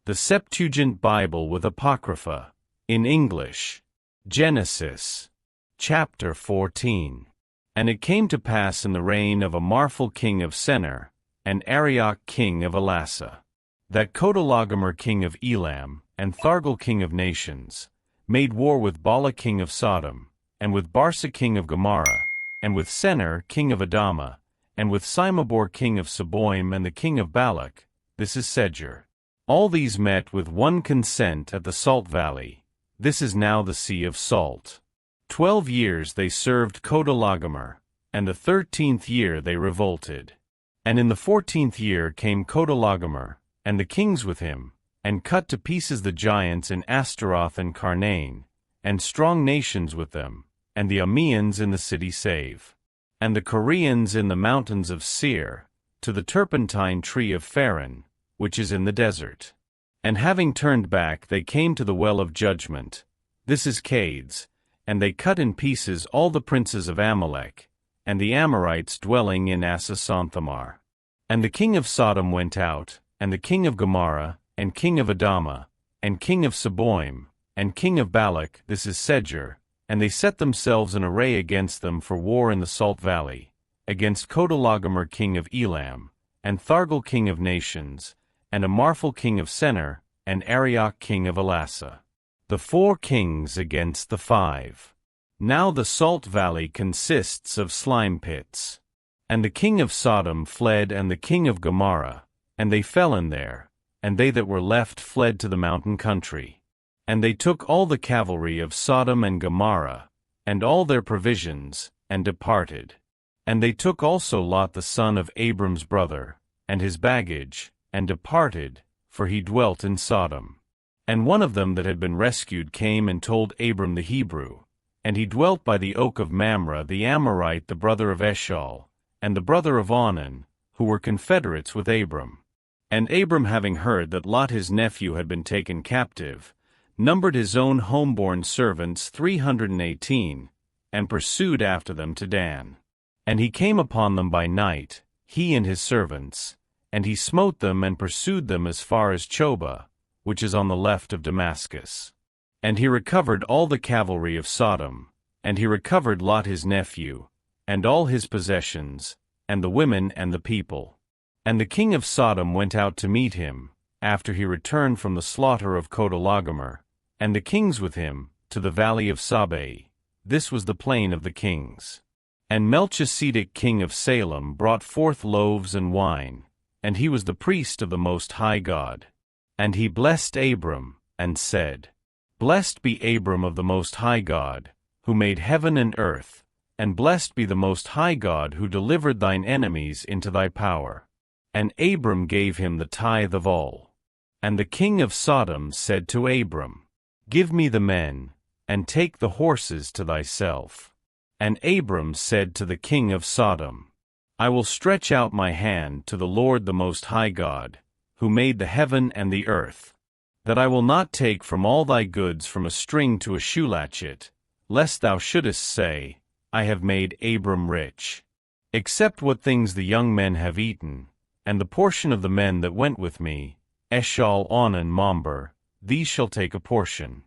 The Septuagint Bible with Apocrypha, in English. Genesis, chapter 14. And it came to pass in the reign of Amarphel king of Sennaar, and Arioch king of Elasa, that Chedorlaomer king of Elam, and Thargal king of nations, made war with Bala king of Sodom, and with Barsa king of Gomorrah, and with Sennaar king of Adama, and with Simabor king of Seboim and the king of Balak, this is Seir. All these met with one consent at the Salt Valley. This is now the Sea of Salt. 12 years they served Chedorlaomer, and the 13th year they revolted. And in the 14th year came Chedorlaomer, and the kings with him, and cut to pieces the giants in Astaroth and Karnaim, and strong nations with them, and the Ameans in the city Save, and the Koreans in the mountains of Seir, to the turpentine tree of Pharan, which is in the desert. And having turned back they came to the well of judgment, this is Cades, and they cut in pieces all the princes of Amalek, and the Amorites dwelling in Asasanthamar. And the king of Sodom went out, and the king of Gomorrah, and king of Adama, and king of Seboim, and king of Balak, this is Seir, and they set themselves in array against them for war in the Salt Valley, against Chedorlaomer king of Elam, and Thargal king of nations, and Amarphel king of Sennaar, and Arioch king of Elasa. The 4 kings against the 5. Now the Salt Valley consists of slime pits. And the king of Sodom fled and the king of Gomorrah, and they fell in there, and they that were left fled to the mountain country. And they took all the cavalry of Sodom and Gomorrah, and all their provisions, and departed. And they took also Lot the son of Abram's brother, and his baggage, and departed, for he dwelt in Sodom. And one of them that had been rescued came and told Abram the Hebrew, and he dwelt by the oak of Mamre the Amorite the brother of Eshcol, and the brother of Onan, who were confederates with Abram. And Abram having heard that Lot his nephew had been taken captive, numbered his own homeborn servants 318, and pursued after them to Dan. And he came upon them by night, he and his servants, and he smote them and pursued them as far as Choba, which is on the left of Damascus. And he recovered all the cavalry of Sodom, and he recovered Lot his nephew, and all his possessions, and the women and the people. And the king of Sodom went out to meet him, after he returned from the slaughter of Chedorlaomer, and the kings with him, to the valley of Sabai. This was the plain of the kings. And Melchizedek king of Salem brought forth loaves and wine, and he was the priest of the Most High God. And he blessed Abram, and said, Blessed be Abram of the Most High God, who made heaven and earth, and blessed be the Most High God who delivered thine enemies into thy power. And Abram gave him the tithe of all. And the king of Sodom said to Abram, Give me the men, and take the horses to thyself. And Abram said to the king of Sodom, I will stretch out my hand to the Lord the Most High God, who made the heaven and the earth, that I will not take from all thy goods from a string to a shoe latchet, lest thou shouldest say, I have made Abram rich. Except what things the young men have eaten, and the portion of the men that went with me, Eshcol, Onan, Mamber, these shall take a portion.